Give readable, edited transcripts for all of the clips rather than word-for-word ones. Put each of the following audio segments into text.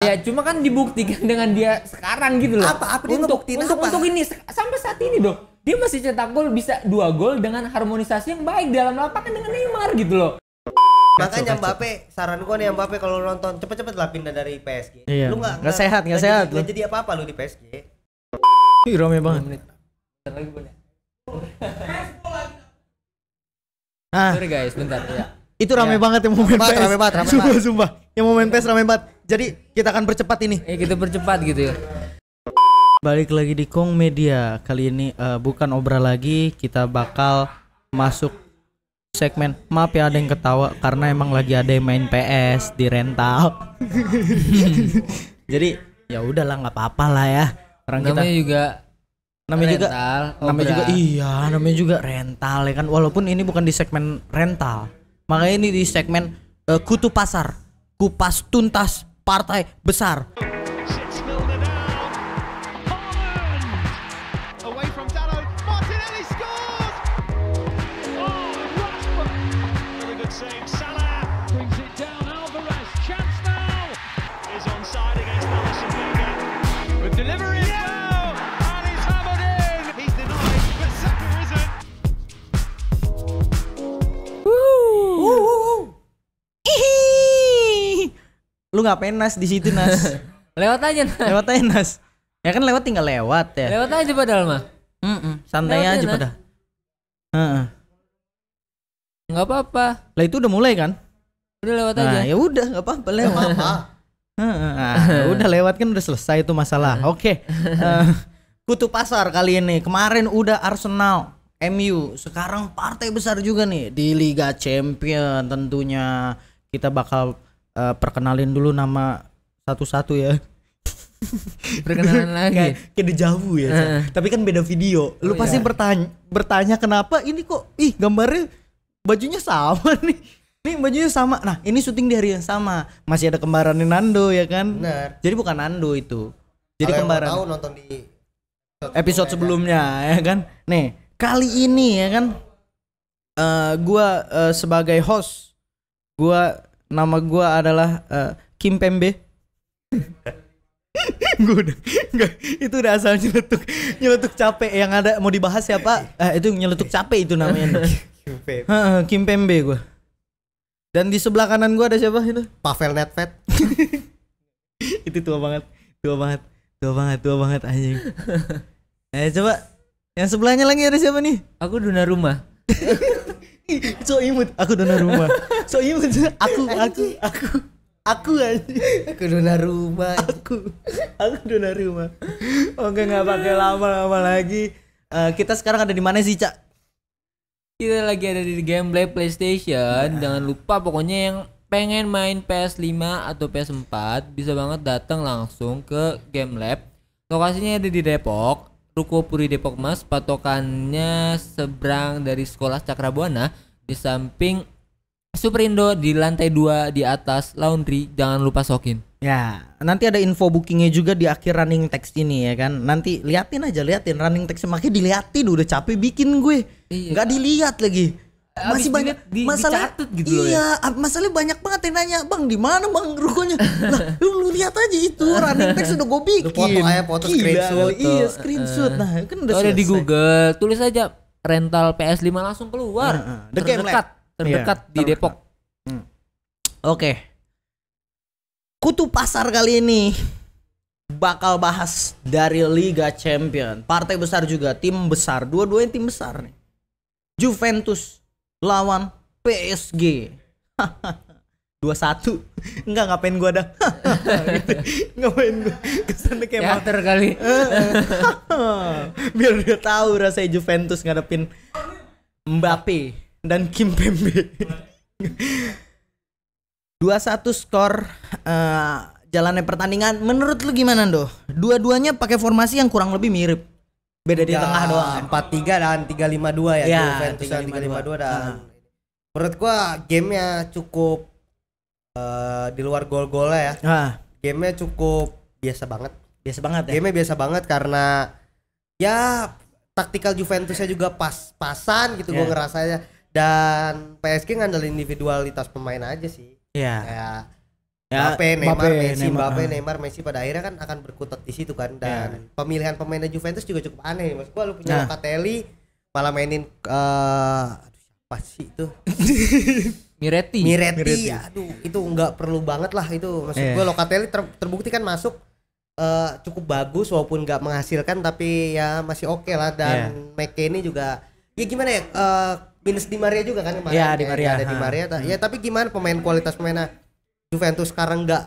Ya cuma kan dibuktikan dengan dia sekarang gitu loh. Apa dia ngebuktiin apa? Untuk ini sampai saat ini dong. Dia masih cetak gol, bisa 2 gol dengan harmonisasi yang baik dalam lapangan dengan Neymar gitu loh. Makanya Mbappe, saran gua nih Mbappe kalau nonton cepet-cepet lah pindah dari PSG. Iya. Lu Nggak sehat lu. Nggak jadi apa-apa lu di PSG. Ih, rame banget. Nah, Sorry guys, bentar ya. itu rame banget yang mau main PS. Rame banget. Sumpah. Yang mau main PS rame banget. Jadi kita akan percepat ini. Kita percepat gitu ya. Balik lagi di Kong Media. Kali ini bukan obral lagi, kita bakal masuk segmen. Maaf ya ada yang ketawa karena emang lagi ada yang main PS di rental. Jadi ya udahlah, nggak apa-apa lah ya. Orang Namanya juga namanya juga rental ya kan. Walaupun ini bukan di segmen rental. Makanya ini di segmen Kutu Pasar. Kupas tuntas partai besar. Lu ngapain Nas di situ Nas? Lewat aja Nas. Ya kan lewat tinggal lewat ya. Lewat aja padahal mah. Santai Lewat aja Nas. pada. Nggak apa-apa. Lah itu udah mulai kan? Udah lewat aja. Nah, ya udah nggak apa-apa lewat. Udah lewat kan udah selesai itu masalah. Oke. Kutu pasar kali ini. Kemarin udah Arsenal, MU, sekarang partai besar juga nih di Liga Champion tentunya. Kita bakal perkenalin dulu nama satu-satu ya. Perkenalan lagi. Kayak dejavu ya. Tapi kan beda video. Lu pasti bertanya kenapa ini kok gambarnya bajunya sama nih. Nih bajunya sama. Nah, ini syuting di hari yang sama. Masih ada kembarannya Nando ya kan? Benar. Jadi bukan Nando itu. Jadi Kalau kembaran. tahu nonton di episode sebelumnya ya kan. Nih, kali ini ya kan gua sebagai host, nama gua adalah Kim Pembe. Gue udah enggak, itu udah asal nyeletuk capek. Yang ada mau dibahas siapa? Itu nyeletuk capek itu namanya. Kim Pembe gua. Dan di sebelah kanan gua ada siapa itu? Pavel Nedved. Itu tua banget anjing. Coba yang sebelahnya lagi ada siapa nih? Aku Duna Rumah. So imut. Aku Dona Rumah. So imut. Aku anjing. Aku Dona Rumah. Aku Dona Rumah. Oke, nggak pakai lama-lama lagi. Kita sekarang ada di mana sih, Cak? Kita lagi ada di Gameplay PlayStation. Jangan lupa pokoknya yang pengen main PS5 atau PS4 bisa banget datang langsung ke Game Lab. Lokasinya ada di Depok, Ruko Puri Depok Mas. Patokannya seberang dari Sekolah Cakrabuana, di samping Superindo, di lantai 2 di atas laundry. Jangan lupa sokin. Ya, nanti ada info bookingnya juga di akhir running text ini ya kan. Nanti liatin running text, makanya diliatin, udah capek bikin gue. Iya. Nggak dilihat lagi. Masih banyak masalah gitu loh ya. Masalahnya banyak banget yang nanya, "Bang, di mana Bang rukonya?" Lah, lu lihat aja itu running text udah gue bikin. Lu foto aja, foto screenshot. Iya, screenshot. Nah, kan udah Ada selesai. di Google, tulis aja rental PS5 langsung keluar. The Game Lab. Terdekat Iya, di Depok. Oke. Kutu pasar kali ini bakal bahas dari Liga Champion. Partai besar juga, tim besar. Dua-duanya tim besar nih. Juventus lawan PSG. 2-1. Enggak, ngapain gua ada. Gitu. Ngapain gua kesannya kayak Teater kali. Biar dia tahu rasanya Juventus ngadepin Mbappe dan Kim Pembe. 2-1 skor jalannya pertandingan. Menurut lu gimana, Ndo? Dua-duanya pakai formasi yang kurang lebih mirip. Beda di tengah doang. 4-3 dan 3-5-2 ya. Ya, Juventus 3-5-2 dan menurut gua gamenya cukup di luar gol-golnya ya. Gamenya cukup biasa banget. Biasa banget ya. Gamenya biasa banget karena ya taktikal Juventusnya juga pas-pasan gitu gua ngerasanya. Dan PSG ngandelin individualitas pemain aja sih. Iya. Kayak Ya, Mbappe, Neymar, Messi pada akhirnya kan akan berkutat di situ kan. Dan pemilihan pemainnya Juventus juga cukup aneh. Maksud gua lu punya Locatelli malah mainin siapa sih itu? Miretti. Aduh, itu nggak perlu banget lah itu. Maksud gua Locatelli terbukti kan masuk cukup bagus walaupun nggak menghasilkan tapi ya masih oke lah. Dan McKennie juga ya gimana ya, minus Di Maria juga kan kemarin. Di Maria. Ada Di Maria. Ya tapi gimana kualitas pemainnya Juventus sekarang nggak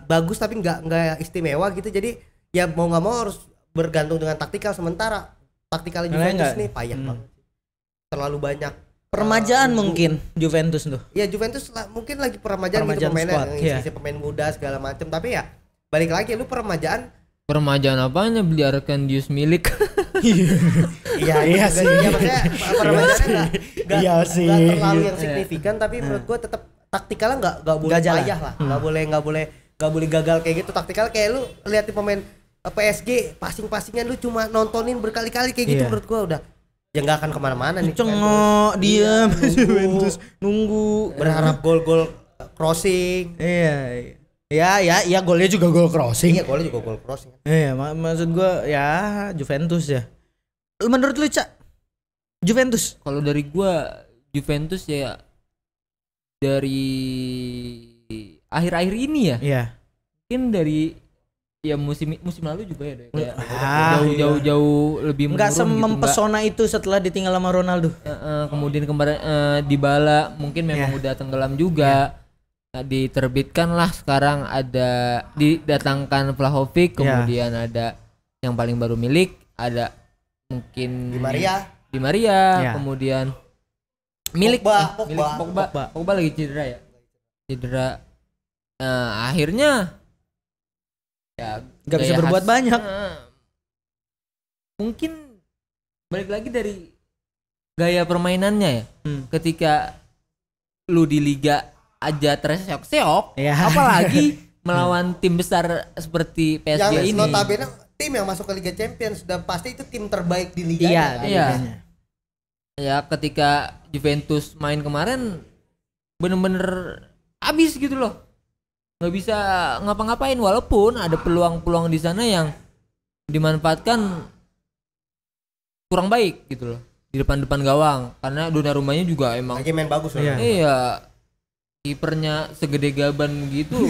bagus tapi nggak istimewa gitu. Jadi ya mau nggak mau harus bergantung dengan taktikal. Sementara taktikal Juventus ini payah banget. Terlalu banyak peremajaan mungkin Juventus tuh. Ya Juventus mungkin lagi peremajaan gitu, pemainnya isi pemain muda segala macam. Tapi ya balik lagi lu peremajaan apanya, beli Arkandius Milik. Iya sih. Iya maksudnya peremajaannya enggak terlalu yang signifikan tapi menurut gua tetap taktikalnya enggak boleh payah lah. Enggak boleh gagal kayak gitu. Taktikal kayak lu lihat di pemain PSG passing-passingan lu cuma nontonin berkali-kali kayak gitu, menurut gua udah ya enggak akan kemana-mana nih. Cengok diam nunggu berharap gol-gol crossing. Iya. Ya golnya juga gol crossing. Iya, golnya juga gol crossing. Iya, maksud gua ya Juventus ya. Menurut lu, Cak? Juventus? Kalau dari gua Juventus ya dari akhir-akhir ini ya. Iya. Mungkin dari ya musim lalu juga ya kayak jauh lebih menurun. Enggak semempesona gitu, itu setelah ditinggal sama Ronaldo. Kemudian kemarin Dybala mungkin memang udah tenggelam juga. Diterbitkan lah sekarang, ada didatangkan Vlahovic, kemudian ada yang paling baru Milik, ada mungkin Di Maria, kemudian Milik Pogba lagi cedera. Akhirnya ya nggak bisa berbuat banyak. Mungkin balik lagi dari gaya permainannya ya. Ketika lu di liga aja terseok-seok, apalagi melawan tim besar seperti PSG yang ini. Notabene tim yang masuk ke Liga Champions sudah pasti itu tim terbaik di liga. Iya. Ya ketika Juventus main kemarin bener-bener habis gitu loh, nggak bisa ngapa-ngapain walaupun ada peluang-peluang di sana yang dimanfaatkan kurang baik gitu loh di depan gawang, karena Donnarumma-nya juga emang lagi main bagus loh. Iya. Kipernya segede gaban gitu.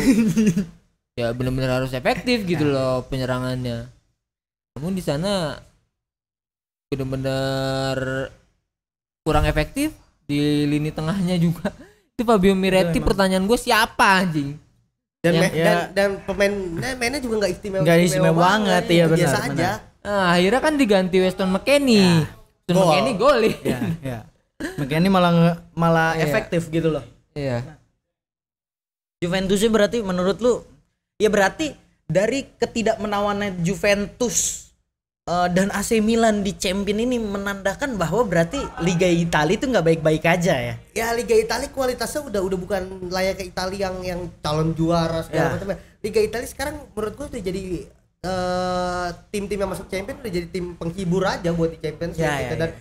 Ya benar-benar harus efektif gitu loh penyerangannya. Namun di sana benar-benar kurang efektif di lini tengahnya juga. Itu Fabio Miretti, pertanyaan gue siapa anjing? Dan pemainnya juga nggak istimewa. Nggak istimewa banget ya, biasa benar. aja. Nah, akhirnya kan diganti Weston McKennie. Weston McKennie golin. Iya. McKennie malah efektif gitu loh. Iya. Juventusnya berarti menurut lu ya berarti dari ketidakmenawannya Juventus dan AC Milan di Champions ini menandakan bahwa berarti Liga Italia itu nggak baik-baik aja ya. Ya Liga Italia kualitasnya udah bukan layak ke Italia yang calon juara segala macam. Liga Italia sekarang menurut gua udah jadi tim-tim yang masuk Champions udah jadi tim penghibur aja buat di Champions gitu. Dan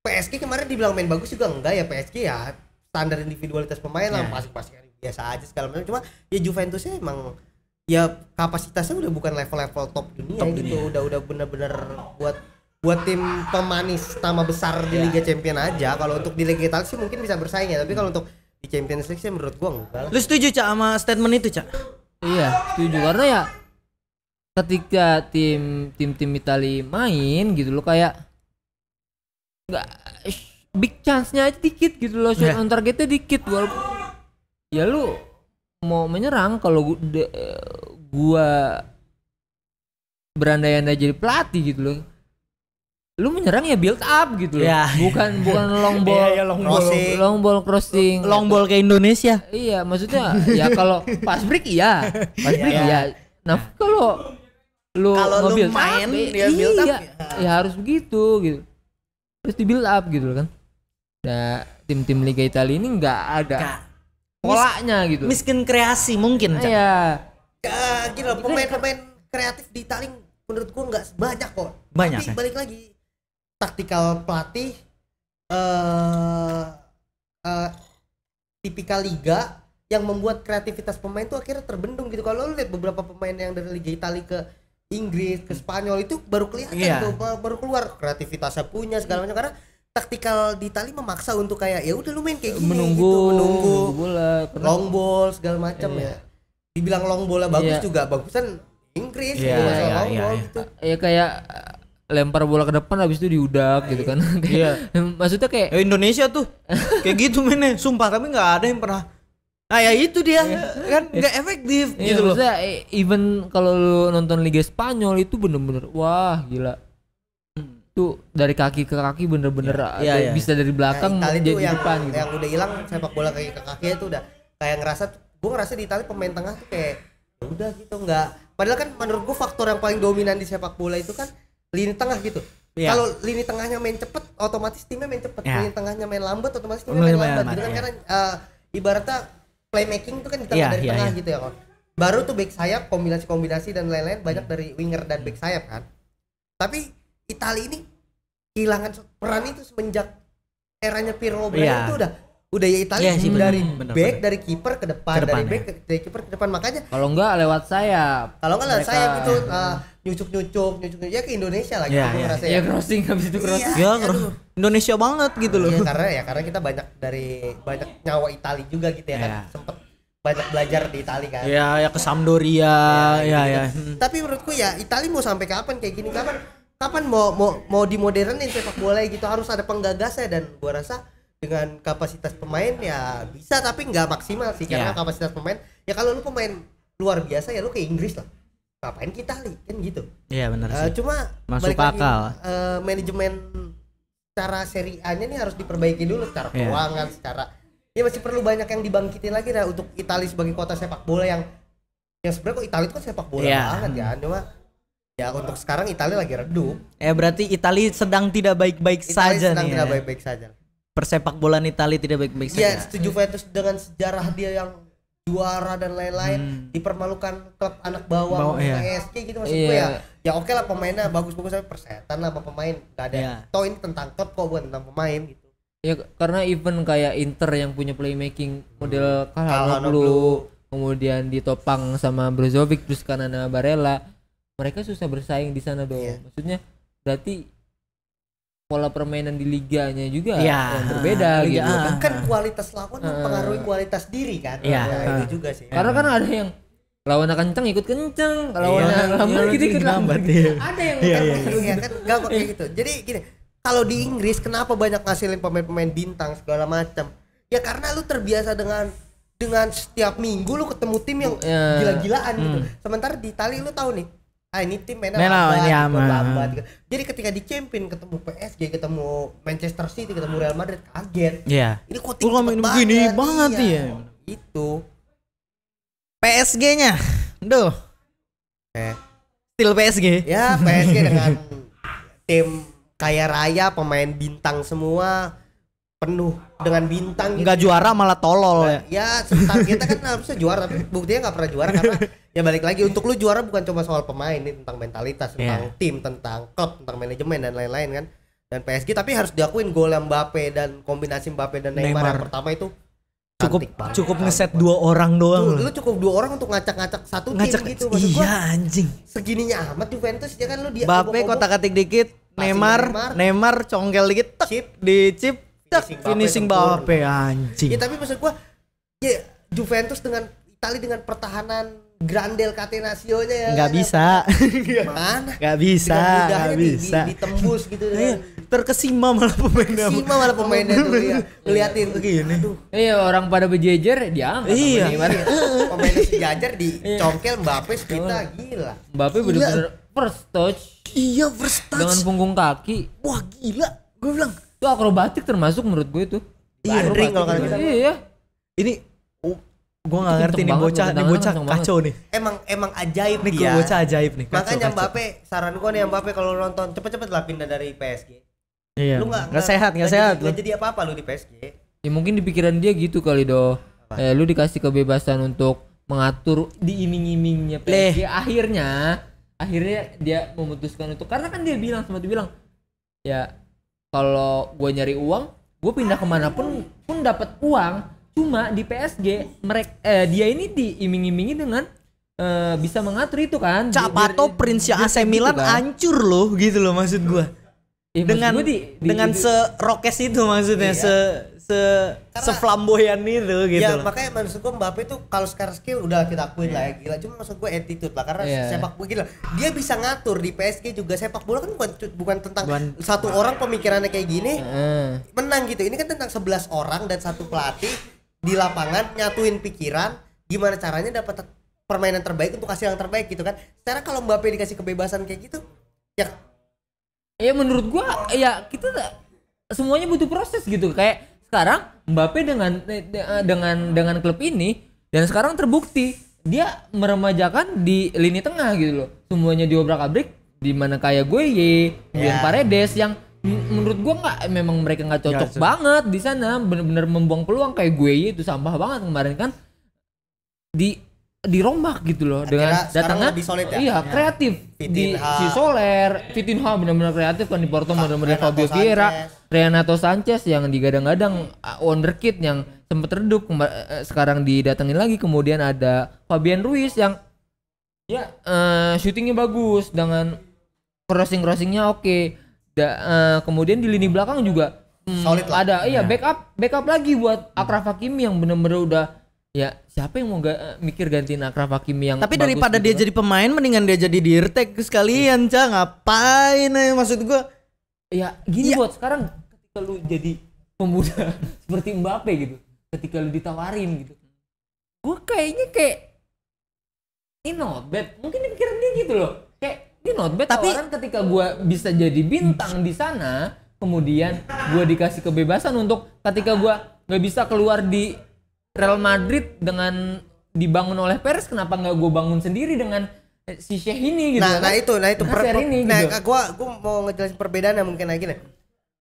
PSG kemarin dibilang main bagus juga enggak ya. PSG ya standar individualitas pemain lah, pasti biasa aja segala macam. Cuma ya Juventusnya emang ya kapasitasnya udah bukan level-level top dunia gitu. Udah bener-bener buat tim pemanis nama besar di Liga Champions aja. Kalau untuk di Liga Italia sih mungkin bisa bersaing ya, tapi kalau untuk di Champions League sih menurut gua enggak. Lu setuju Cak sama statement itu Cak? Iya setuju, karena ya ketika tim Italia main gitu loh kayak nggak big chance-nya aja dikit gitu loh, shot on targetnya dikit. Walaupun ya lu mau menyerang, kalau gua berandai-andai jadi pelatih gitu loh, lu menyerang ya build up gitu loh, bukan long ball crossing, long ball ke Indonesia. Iya maksudnya ya kalau pas break nah kalau lu main ya build up ya harus begitu gitu, terus di build up gitu kan. Nah tim-tim Liga Italia ini nggak ada polanya gitu. Miskin kreasi mungkin. Iya. Gila pemain-pemain kreatif di Italia menurut gua nggak banyak kok. Banyak. Tapi balik lagi taktikal pelatih tipikal liga yang membuat kreativitas pemain tuh akhirnya terbendung gitu. Kalau lu lihat beberapa pemain yang dari Liga Italia ke Inggris, ke Spanyol itu baru kelihatan tuh, baru keluar kreativitasnya punya segala macam, karena taktikal di Italia memaksa untuk kayak ya udah lu main kayak gini menunggu bola, long ball segala macam ya. Dibilang long bola bagus juga bagusan Inggris gitu, long ball gitu. Ya kayak lempar bola ke depan habis itu diudak gitu kan. Maksudnya kayak Indonesia tuh kayak gitu mainnya, sumpah, tapi nggak ada yang pernah. Nah ya itu dia kan nggak efektif gitu loh. Maksudnya even kalau lu nonton Liga Spanyol itu bener-bener wah gila. Tuh dari kaki ke kaki bener-bener bisa dari belakang jadi yang, depan gitu. Yang udah hilang sepak bola kaki ke kaki itu udah kayak gue ngerasa di Italia pemain tengah tuh kayak udah gitu nggak. Padahal kan menurut gue faktor yang paling dominan di sepak bola itu kan lini tengah gitu. Kalau lini tengahnya main cepet, otomatis timnya main cepet. Lini tengahnya main lambat, otomatis timnya main lambat gitu kan. Karena ibaratnya playmaking itu kan di tengah dari tengah gitu ya kan. Baru tuh back sayap, kombinasi dan lain-lain banyak dari winger dan back sayap kan. Tapi Italia ini kehilangan peran itu semenjak eranya Pirlo itu udah ya Italia dari back, dari kiper ke depan, dari back dari kiper ke depan, makanya kalau enggak lewat sayap itu nyucuk ya ke Indonesia lagi gue ngerasa ya crossing habis itu crossing Indonesia banget gitu loh. Karena kita banyak nyawa Italia juga gitu ya kan, sempet banyak belajar di Italia kan. Ya ke Sampdoria gitu. Tapi menurutku ya Italia mau sampai kapan kayak gini, kapan mau dimodernin sepak bola gitu, harus ada penggagasnya, dan gua rasa dengan kapasitas pemain ya bisa, tapi nggak maksimal sih karena kapasitas pemain ya kalau lu pemain luar biasa ya lu ke Inggris lah, ngapain kita kan gitu. Iya benar sih. Cuma masuk akal. Manajemen secara Serie A-nya nih harus diperbaiki dulu secara keuangan, secara ya masih perlu banyak yang dibangkitin lagi dah untuk Italia sebagai kota sepak bola yang sebenarnya kok Italia itu kan sepak bola banget kan, cuma ya untuk sekarang Italia lagi redup. Berarti Italia sedang tidak baik-baik saja nih. Tidak baik-baik saja. Persepak bolaan Italia tidak baik-baik saja. Iya, setuju. Juventus dengan sejarah dia yang juara dan lain-lain, dipermalukan klub anak bawah PSG gitu maksud gue ya. Ya oke lah pemainnya bagus-bagus, tapi persetan lah sama pemain, enggak ada. Toh ini tentang klub kok, bukan tentang pemain gitu. Ya karena even kayak Inter yang punya playmaking model Calhanoglu, kemudian ditopang sama Brozovic, terus kanan Barella, mereka susah bersaing di sana dong. Maksudnya berarti pola permainan di liganya juga yang berbeda gitu kan kualitas lawan mempengaruhi kualitas diri kan. Itu juga sih. Karena kan ada yang lawannya kenceng ikut kenceng, lawannya lambat gitu ikut lambat. Ada yang kan enggak kayak gitu. Jadi gini, kalau di Inggris kenapa banyak ngasilin pemain-pemain bintang segala macam? Ya karena lu terbiasa dengan setiap minggu lu ketemu tim yang gila-gilaan gitu. Sementara di Italia lu tahu nih, ini tim mainnya lambat gitu. Jadi ketika di Champions ketemu PSG, ketemu Manchester City, ketemu Real Madrid, kaget. Ini kok tim begini banget ya. Itu PSG-nya. Duh. Still PSG. Ya, PSG dengan tim kaya raya, pemain bintang semua, penuh dengan bintang. Enggak juara malah tolol ya. Ya, sebentar kita kan harusnya juara, tapi buktinya enggak pernah juara karena ya balik lagi, untuk lu juara bukan cuma soal pemain, ini tentang mentalitas, tentang tim, tentang klub, tentang manajemen dan lain-lain kan. Dan PSG tapi harus diakuin gol Mbappe dan kombinasi Mbappe dan Neymar yang pertama itu cukup ngeset dua orang doang. Lu cukup dua orang untuk ngacak-ngacak satu tim gitu maksud gua. Iya anjing. Segininya amat Juventus ya kan, lu dia Mbappe kotak-katik dikit, Neymar congkel dikit, chip, finishing Mbappe anjing. Ya tapi maksud gua ya Juventus dengan Italia dengan pertahanan Grandel Catenaccio-nya ya nggak bisa. Mana? Nggak bisa. Ditembus gitu kan. Terkesima malah pemainnya tuh ya. Ngeliatin begini. Iya, orang pada berjejer diangkat. Iya. Pemainnya sejajar dicongkel Mbappe kita gila. Mbappe bener-bener first touch. Iya, first touch. Dengan punggung kaki. Wah, gila. Gue bilang itu akrobatik termasuk menurut gue itu. Bandring kalau gitu. Iya. Ini gua nggak ngerti nih bocah kacau nih. Emang ajaib nih dia. Bocah ajaib nih. Makanya Mbappe, saran gua nih Mbappe kalau nonton cepet-cepet lah pindah dari PSG. Iya. Lu nggak sehat. Nggak jadi apa-apa lu di PSG. Ya mungkin di pikiran dia gitu kali do. Lu dikasih kebebasan untuk mengatur di iming-imingnya PSG. Akhirnya dia memutuskan untuk, karena kan dia bilang ya kalau gua nyari uang, gua pindah kemana pun dapat uang. Cuma di PSG mereka dia ini diiming-imingi dengan bisa mengatur itu kan. Capato Prince AC Milan hancur loh gitu loh maksud gua. Dengan serokes itu maksudnya seflamboyan itu gitu ya loh. Makanya maksud gue Mbappe tuh kalau sekarang skill udah kita akuin lah ya gila, cuma maksud gue attitude lah karena sepak bola gila dia bisa ngatur di PSG juga. Sepak bola kan bukan tentang satu orang pemikirannya kayak gini menang gitu, ini kan tentang 11 orang dan satu pelatih di lapangan nyatuin pikiran gimana caranya dapat permainan terbaik untuk hasil yang terbaik gitu kan. Sekarang kalau Mbappe dikasih kebebasan kayak gitu ya menurut gua ya kita semuanya butuh proses gitu. Kayak sekarang Mbappe dengan klub ini dan sekarang terbukti dia meremajakan di lini tengah gitu loh. Semuanya diobrak-abrik di mana kayak Gueye, kemudian Paredes yang menurut gua memang mereka nggak cocok banget di sana, bener-bener membuang peluang. Kayak Gueye itu sampah banget kemarin kan dirombak gitu loh dengan datangnya kreatif Vitinha. Si Soler, Vitinha benar-benar kreatif kan di Porto, benar-benar Fabio Vieira, Renato Sanchez yang digadang-gadang wonderkid yang sempat redup sekarang didatengin lagi. Kemudian ada Fabian Ruiz yang shootingnya bagus dengan crossingnya oke. Kemudian di lini belakang juga solid ada backup lagi buat Achraf Hakimi yang benar-benar udah siapa yang mau mikir gantiin Achraf Hakimi yang tapi daripada dia jadi pemain mendingan dia jadi dirtek sekalian. Ngapain maksud gua gini buat sekarang ketika lu jadi pemuda seperti Mbappe gitu, ketika lu ditawarin gitu, gua kayaknya ini not bad, mungkin pikiran dia gitu loh, kayak ini not bad tawaran ketika gua bisa jadi bintang di sana, kemudian gua dikasih kebebasan untuk ketika gua nggak bisa keluar di Real Madrid dengan dibangun oleh Perez, kenapa nggak gue bangun sendiri dengan si Sheikh ini gitu. Nah itu gitu. Gue mau ngejelasin perbedaannya mungkin lagi nih.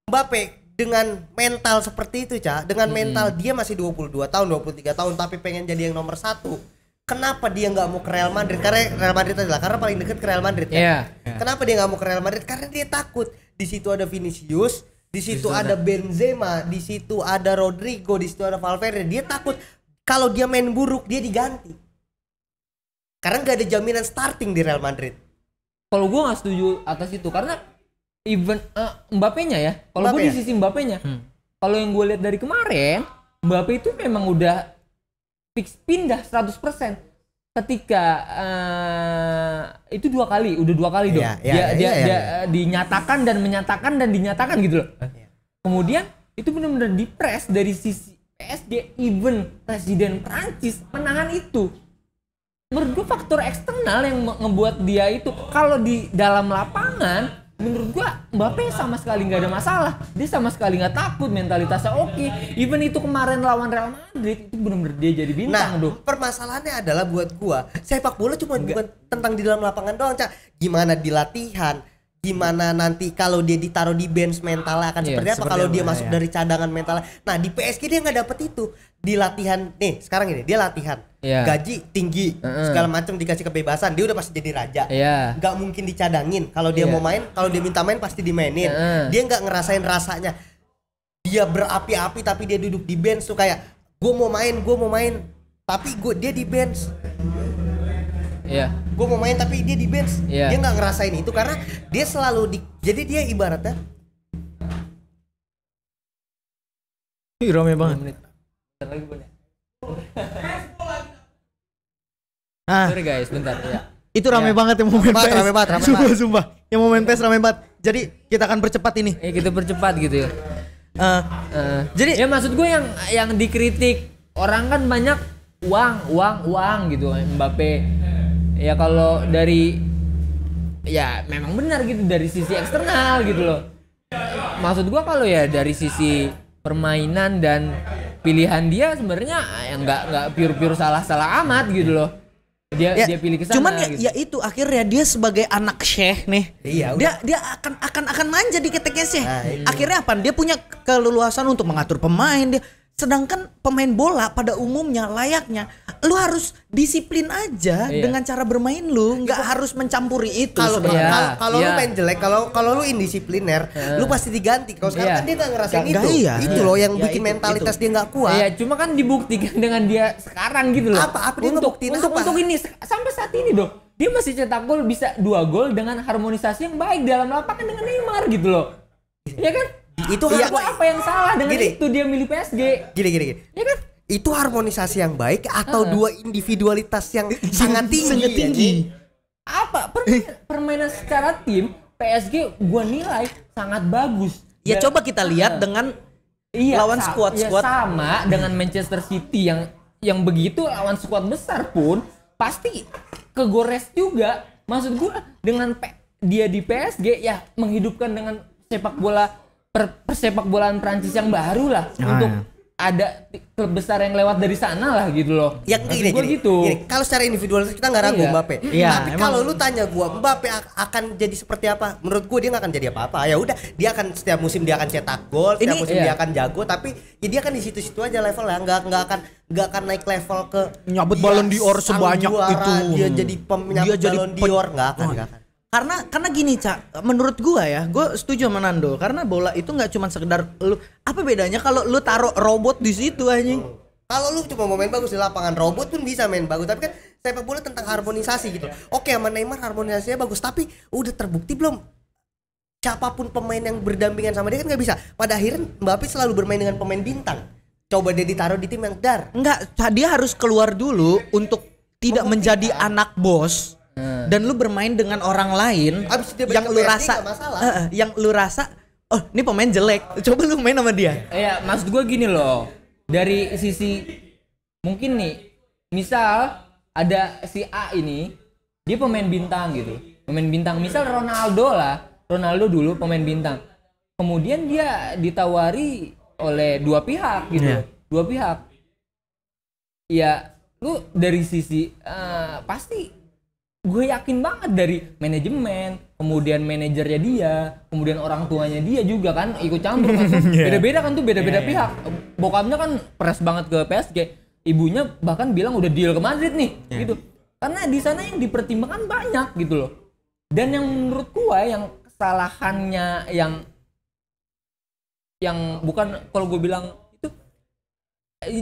Mbappe dengan mental seperti itu dengan mental dia masih 22 tahun 23 tahun tapi pengen jadi yang nomor 1. Kenapa dia nggak mau ke Real Madrid? Karena Real Madrid adalah karena paling dekat ke Real Madrid kan. Kenapa dia nggak mau ke Real Madrid? Karena dia takut di situ ada Vinicius, di situ ada Benzema, di situ ada Rodrigo, di situ ada Valverde. Dia takut kalau dia main buruk dia diganti. Karena nggak ada jaminan starting di Real Madrid. Kalau gue nggak setuju atas itu karena even Mbappe-nya ya. Kalau gue di sisi Mbappe-nya, kalau yang gue lihat dari kemarin, Mbappe itu memang udah fix pindah 100%. Ketika itu udah dua kali dong. Dia dinyatakan dan dinyatakan gitu loh. Kemudian itu benar-benar dipres dari sisi PSG, even Presiden Prancis menahan itu. Menurut gue faktor eksternal yang ngebuat dia itu kalau di dalam lapangan menurut gua Mbappe sama sekali nggak ada masalah, dia sama sekali nggak takut, mentalitasnya oke. Even itu kemarin lawan Real Madrid itu benar-benar dia jadi bintang. Permasalahannya adalah buat gua sepak bola cuma bukan tentang di dalam lapangan doang, Gimana di latihan, gimana nanti kalau dia ditaruh di bench mentalnya akan seperti apa kalau dia masuk dari cadangan mentalnya. Nah di PSG dia nggak dapet itu di latihan. Nih sekarang ini dia latihan, gaji tinggi, segala macam dikasih kebebasan, dia udah pasti jadi raja. Nggak mungkin dicadangin. Kalau dia mau main, kalau dia minta main pasti dimainin. Dia nggak ngerasain rasanya dia berapi-api tapi dia duduk di bench tuh kayak gue mau main tapi dia di bench. Gue mau main tapi dia di bench. Dia nggak ngerasain itu karena dia selalu jadi dia ibaratnya rame banget. Sorry guys, bentar ya. Itu rame banget yang momen PES. Rame banget. Sumpah. Yang momen PES rame banget. Jadi kita akan percepat ini. Kita percepat gitu ya. Jadi ya maksud gue yang dikritik orang kan banyak uang gitu Mbappe. Ya kalau dari ya memang benar gitu dari sisi eksternal gitu loh. Maksud gua kalau ya dari sisi permainan dan pilihan dia sebenarnya ya nggak pure salah amat gitu loh. Dia pilih ke sana. Cuman gitu. ya itu akhirnya dia sebagai anak Syekh nih. Dia akan manja di keteknya Syekh. Akhirnya apa? Dia punya keleluasan untuk mengatur pemain. Dia Sedangkan pemain bola pada umumnya layaknya lu harus disiplin aja dengan cara bermain lu, nggak harus mencampuri itu. Kalau sebenarnya. kalau lu main jelek, kalau lu indisipliner, lu pasti diganti. Kalau sekarang kan dia nggak ngerasain itu. Itu loh yang bikin mentalitas dia nggak kuat. Iya, cuma kan dibuktikan dengan dia sekarang gitu loh. Apa dia ngebuktiin apa? Untuk ini sampai saat ini dong. Dia masih cetak gol, bisa 2 gol dengan harmonisasi yang baik dalam lapangan dengan Neymar gitu loh. Iya kan? Itu apa yang salah dengan itu dia milih PSG? Gini. Ya kan? Itu harmonisasi yang baik atau dua individualitas yang sangat tinggi? Apa permainan secara tim PSG gua nilai sangat bagus. Ya coba kita lihat dengan lawan squad sama dengan Manchester City yang begitu lawan squad besar pun pasti kegores juga. Maksud gua dengan dia di PSG ya menghidupkan dengan sepak bola persepak bolaan Prancis yang baru lah untuk ada klub besar yang lewat dari sana lah gitu loh. Ya gini. Kalau secara individual kita nggak ragu Mbappe. Tapi kalau lu tanya gua Mbappe akan jadi seperti apa? Menurut gua dia nggak akan jadi apa-apa. Ya udah, dia akan setiap musim dia akan cetak gol, setiap musim dia akan jago. Tapi ya dia kan di situ-situ aja level ya. Nggak akan naik level ke nyabut Ballon d'Or sebanyak itu. Dia jadi penyabut Ballon d'Or nggak akan. Karena gini Cak, menurut gua ya, gua setuju sama Nando. Karena bola itu nggak cuma sekedar lu, apa bedanya kalau lu taruh robot di situ anjing? Kalau lu cuma mau main bagus di lapangan, robot pun bisa main bagus. Tapi kan sepak bola tentang harmonisasi gitu. Oke, sama Neymar harmonisasinya bagus, tapi udah terbukti belum? Siapapun pemain yang berdampingan sama dia kan nggak bisa. Pada akhirnya Mbappe selalu bermain dengan pemain bintang. Coba dia ditaruh di tim yang dar. Enggak, dia harus keluar dulu untuk tidak menjadi anak bos. Dan lu bermain dengan orang lain yang lu rasa oh ini pemain jelek, coba lu main sama dia. Iya, maksud gue gini loh, dari sisi mungkin nih misal ada si A ini dia pemain bintang gitu, pemain bintang misal Ronaldo dulu pemain bintang, kemudian dia ditawari oleh dua pihak gitu, dua pihak ya lu dari sisi pasti gue yakin banget dari manajemen, kemudian manajernya dia, kemudian orang tuanya dia juga kan ikut campur kan. Beda-beda kan tuh, beda-beda pihak. Bokapnya kan press banget ke PSG, ibunya bahkan bilang udah deal ke Madrid nih, gitu. Karena di sana yang dipertimbangkan banyak gitu loh. Dan yang menurut gue yang kesalahannya yang bukan kalau gue bilang itu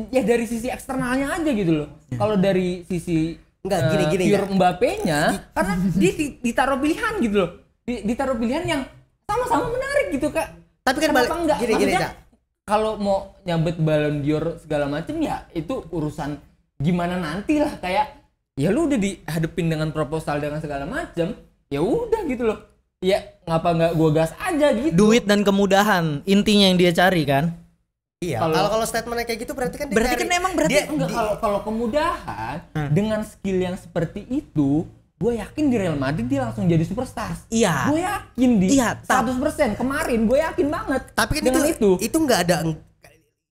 ya dari sisi eksternalnya aja gitu loh. Kalau dari sisi gini pure Mbappe-nya karena dia ditaruh pilihan gitu loh. Ditaruh pilihan yang sama-sama menarik gitu Kak. Tapi kan balik gini kalau mau nyabet Ballon d'Or segala macem ya itu urusan gimana nanti lah, kayak ya lu udah dihadepin dengan proposal dengan segala macem, ya udah gitu loh. Ya ngapa nggak gua gas aja gitu. Duit dan kemudahan intinya yang dia cari kan. Iya, kalau statementnya kayak gitu berarti kan kalau kemudahan dengan skill yang seperti itu, gue yakin di Real Madrid dia langsung jadi superstar. Iya. Gue yakin 100% kemarin gue yakin banget. Tapi kan itu nggak ada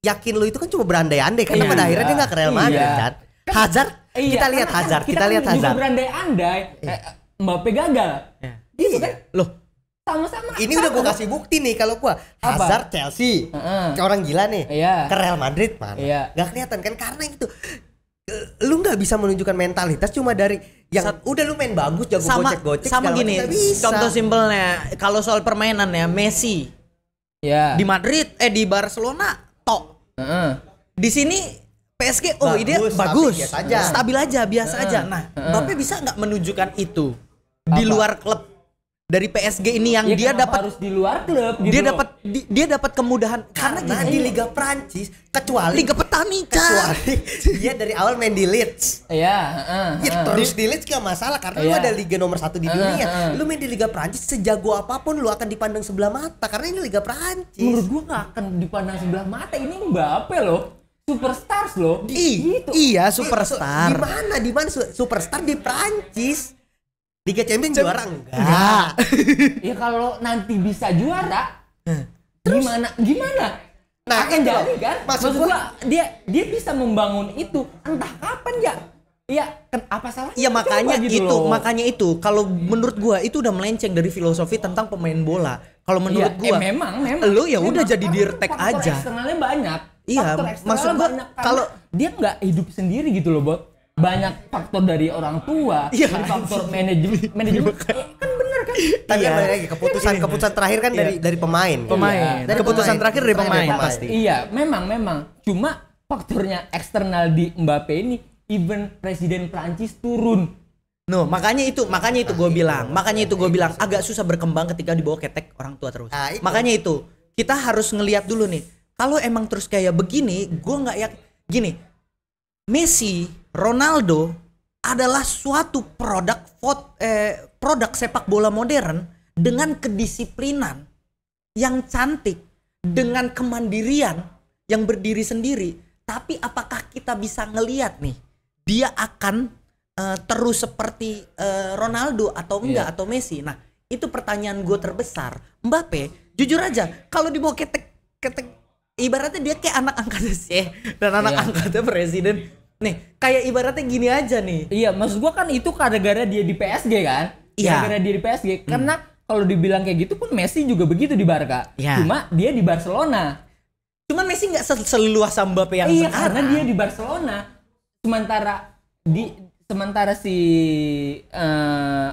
yakin lo itu kan cuma berandai-andai karena pada akhirnya dia nggak ke Real Madrid kan. Hazard, kita lihat Hazard. Juga berandai-andai, Mbappe gagal. Gitu kan? Loh, sama-sama. Ini udah gue kasih bukti nih kalau gue Hazard Chelsea, orang gila nih, ke Real Madrid mana? Gak kelihatan kan karena itu lu nggak bisa menunjukkan mentalitas cuma dari yang udah lu main bagus jago gocek-gocek. Sama gini, contoh simpelnya kalau soal permainan ya Messi, di Madrid, di Barcelona, di sini PSG, bagus, stabil aja, biasa aja. Nah, Mbappe bisa nggak menunjukkan itu di luar klub? Dari PSG ini yang dia dapat harus di luar klub gitu. Dia dapat kemudahan karena di Liga Prancis kecuali Liga Petani dia dari awal main di Leeds. Terus di Leeds gak masalah karena lu ada liga nomor 1 di dunia. Lu main di Liga Prancis sejago apapun lu akan dipandang sebelah mata karena ini Liga Prancis. Menurut gua gak akan dipandang sebelah mata, ini Mbappe loh. Superstars loh. Iya, superstar. Di mana superstar di Prancis? Liga Champions juara enggak? Ya kalau nanti bisa juara, gimana? Nah, akan jadi kan? Maksud gua dia bisa membangun itu entah kapan ya. Iya, kan apa salahnya? Iya makanya itu kalau menurut gua itu udah melenceng dari filosofi tentang pemain bola. Kalau menurut gua memang lu ya udah jadi dirtek aja. Eksternalnya banyak. Iya, faktor eksternal maksud gua banyak, karena kalau dia nggak hidup sendiri gitu loh, Bot. Banyak faktor dari orang tua, Iya, dari faktor manajemen kan bener kan? Tapi Iya. kan balik lagi keputusan terakhir kan dari pemain. pemain. Dari Keputusan pemain. terakhir dari Terakhir pemain dari pemain. pasti. Iya, memang. Cuma faktornya eksternal di Mbappe ini, even Presiden Prancis turun. No, makanya itu gue bilang agak susah berkembang ketika dibawa ketek orang tua terus. Nah, itu. Makanya itu kita harus ngelihat dulu nih. Kalau emang terus kayak begini, gue nggak gini. Messi, Ronaldo adalah suatu produk sepak bola modern dengan kedisiplinan yang cantik, dengan kemandirian yang berdiri sendiri. Tapi apakah kita bisa ngelihat nih dia akan terus seperti Ronaldo atau enggak atau Messi? Nah, itu pertanyaan gue terbesar. Mbappe, jujur aja, kalau dibawa ketek ibaratnya dia kayak anak angkatnya sih dan anak angkatnya presiden. Nih, kayak ibaratnya gini aja nih. Iya, maksud gua kan itu gara-gara dia di PSG kan? Iya. Gara-gara dia di PSG. Karena kalau dibilang kayak gitu pun Messi juga begitu di Barca. Iya. Cuma dia di Barcelona. Cuman Messi nggak seluas Mbappe yang Iya, sekarang. karena dia di Barcelona. Sementara si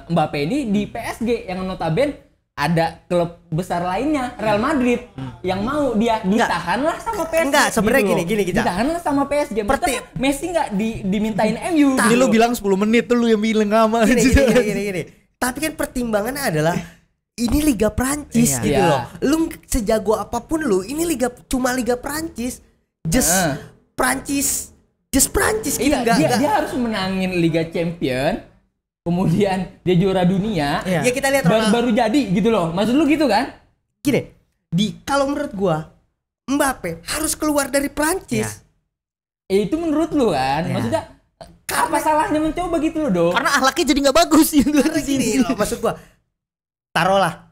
Mbappe ini di PSG yang notabene ada klub besar lainnya, Real Madrid, yang mau dia ditahanlah sama PSG. Enggak, sebenarnya loh. gini kita. Ditahanlah sama PSG. Messi nggak dimintain MU. Jadi lu bilang 10 menit tuh lu yang bilang sama. Gini. Tapi kan pertimbangannya adalah ini Liga Prancis Iya. gitu Iya. loh. Lu sejago apapun lu, ini cuma Liga Prancis. Just Prancis gitu. Iya, dia harus menangin Liga Champion, kemudian dia juara dunia. Iya. Ya kita lihat Baru jadi gitu loh. Maksud lu gitu kan? gini. Kalau menurut gua Mbappe harus keluar dari Prancis. Itu menurut lu kan? Iya. Maksudnya apa salahnya mencoba gitu loh, Dok? Karena akhlaknya jadi nggak bagus gitu. Karena gini loh, maksud gua. Taruhlah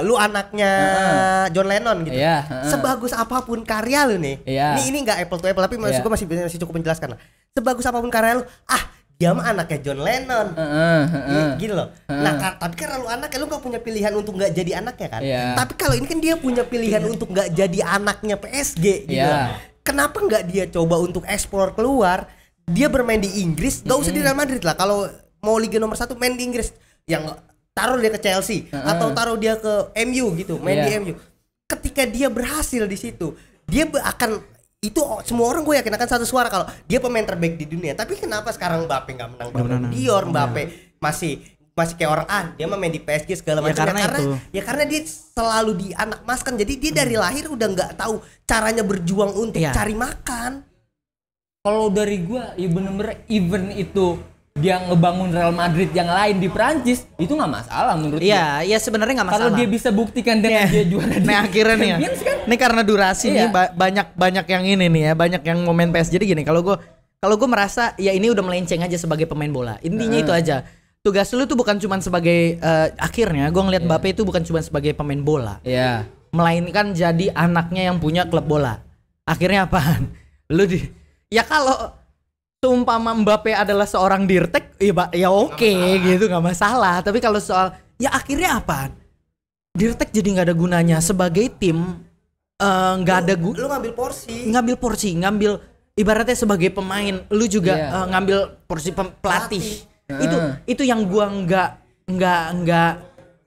lu anaknya John Lennon gitu. Iya, Sebagus apapun karya lu nih. Iya. Ini enggak apple to apple tapi maksud gua masih cukup menjelaskan lah. Sebagus apapun karya lu, dia mah anaknya John Lennon. Gitu loh. Nah, tapi karena lu anaknya, lu gak punya pilihan untuk gak jadi anaknya kan. Iya. Tapi kalau ini kan dia punya pilihan untuk gak jadi anaknya PSG gitu. Iya. Kenapa gak dia coba untuk explore keluar? Dia bermain di Inggris, gak usah di Real Madrid lah. Kalau mau Liga nomor 1 main di Inggris, yang taruh dia ke Chelsea atau taruh dia ke MU gitu, main di MU. Ketika dia berhasil di situ, dia akan itu semua orang gue yakin akan satu suara kalau dia pemain terbaik di dunia. Tapi kenapa sekarang Mbappe nggak menang Ballon d'Or? Mbappe masih kayak orang dia mah main di PSG segala macam karena dia selalu dianakmaskan. Jadi dia dari lahir udah nggak tahu caranya berjuang untuk cari makan. Kalau dari gua ya bener-bener even itu dia ngebangun Real Madrid yang lain di Prancis itu nggak masalah menurut gua. Iya sebenarnya nggak masalah. Kalau dia bisa buktikan dengan dia juara di akhirnya nih ya. kan? Ini karena durasi nih banyak yang ini nih ya, banyak yang momen PS. Jadi gini, kalau gue merasa ya ini udah melenceng aja sebagai pemain bola. Intinya itu aja. Tugas lu tuh bukan cuma sebagai akhirnya gue ngelihat Mbappe itu bukan cuma sebagai pemain bola. Iya. Melainkan jadi anaknya yang punya klub bola. Akhirnya apaan? Ya kalau seumpama Mbappe adalah seorang dirtek, ya oke gitu nggak masalah. Tapi kalau soal ya akhirnya apa? Dirtek jadi nggak ada gunanya sebagai tim, nggak ada Lu ngambil porsi, ngambil ibaratnya sebagai pemain, lu juga ngambil porsi pelatih. Itu yang gua nggak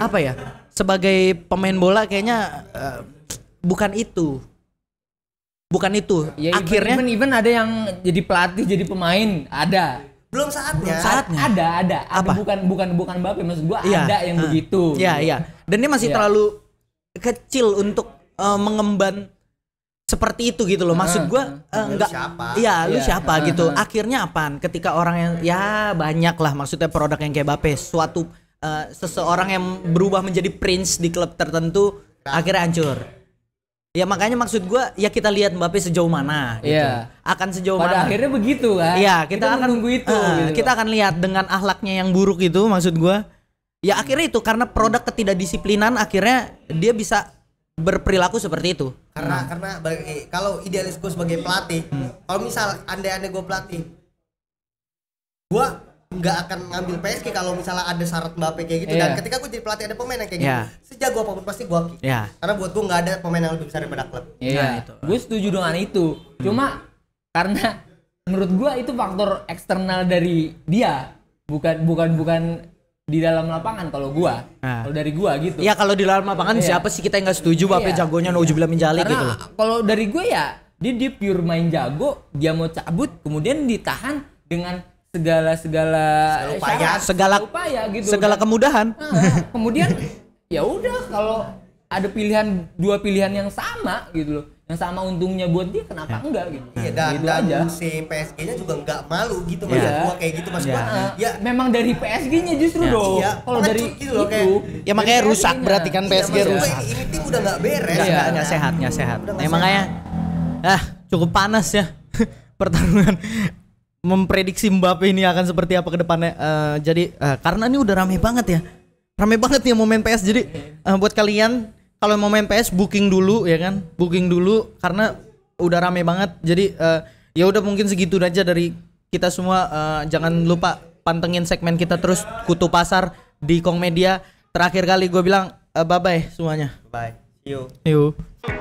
apa ya? Sebagai pemain bola kayaknya bukan itu. Ya, akhirnya even ada yang jadi pelatih jadi pemain ada. Belum saatnya. Ada. Apa? Bukan Mbappe, maksud gua ada yang begitu. Iya. Dan dia masih terlalu kecil untuk mengemban seperti itu gitu loh. Maksud gua enggak. Lu siapa gitu. Akhirnya apaan? Ketika orang yang banyak lah maksudnya produk yang kayak Mbappe, suatu seseorang yang berubah menjadi prince di klub tertentu akhirnya hancur. Ya makanya maksud gua ya kita lihat Mbappe sejauh mana gitu. Akan sejauh Pada mana. akhirnya begitu kan. Iya, kita akan menunggu itu gitu. Kita akan lihat dengan akhlaknya yang buruk itu maksud gua. Ya akhirnya itu karena produk ketidakdisiplinan akhirnya dia bisa berperilaku seperti itu. Karena kalau idealis gue sebagai pelatih, kalau misal andai gue pelatih, gue nggak akan ngambil PSG kalau misalnya ada syarat Mbappe kayak gitu. Iya. Dan ketika gue jadi pelatih ada pemain yang kayak Iya. gitu, sejago apapun pasti gue kick. Iya. Karena buat gue nggak ada pemain yang lebih besar daripada klub. Iya, Nah, itu. gue setuju dengan itu. Cuma karena menurut gue itu faktor eksternal dari dia, bukan di dalam lapangan kalau gua. Nah. Kalau dari gua gitu. Ya kalau di dalam lapangan Iya. siapa sih kita yang nggak setuju Mbappe Iya. jagonya nauzubillah min dzalik gitu loh. Karena kalau dari gue ya dia pure main jago, dia mau cabut kemudian ditahan dengan segala upaya. syarat, upaya gitu. Segala Dan, kemudahan. kemudian ya udah kalau ada dua pilihan yang sama gitu loh. Yang sama untungnya buat dia kenapa enggak gitu. Iya, dan gitu aja. si PSG-nya juga nggak malu gitu Iya. maksud gua kayak gitu maksud gua. Iya. Ya Memang dari PSG-nya justru dong. Iya, Kalau dari pengecut gitu loh, itu. kayak- Ya makanya dari rusak PSG-nya. berarti kan iya, PSG maksud gua rusak. ini tim udah nggak beres. Iya. Nggak sehat, nggak sehat. Udah nggak Makanya cukup panas ya pertarungan memprediksi Mbappe ini akan seperti apa ke depannya. Jadi karena ini udah rame banget ya. Rame banget ya momen PS. Jadi buat kalian kalau mau main PS booking dulu ya kan. Booking dulu karena udah rame banget. Jadi ya udah mungkin segitu aja dari kita semua. Jangan lupa pantengin segmen kita terus Kutu Pasar di Kong Media. Terakhir kali gue bilang bye bye semuanya. Bye. See you. Yuk.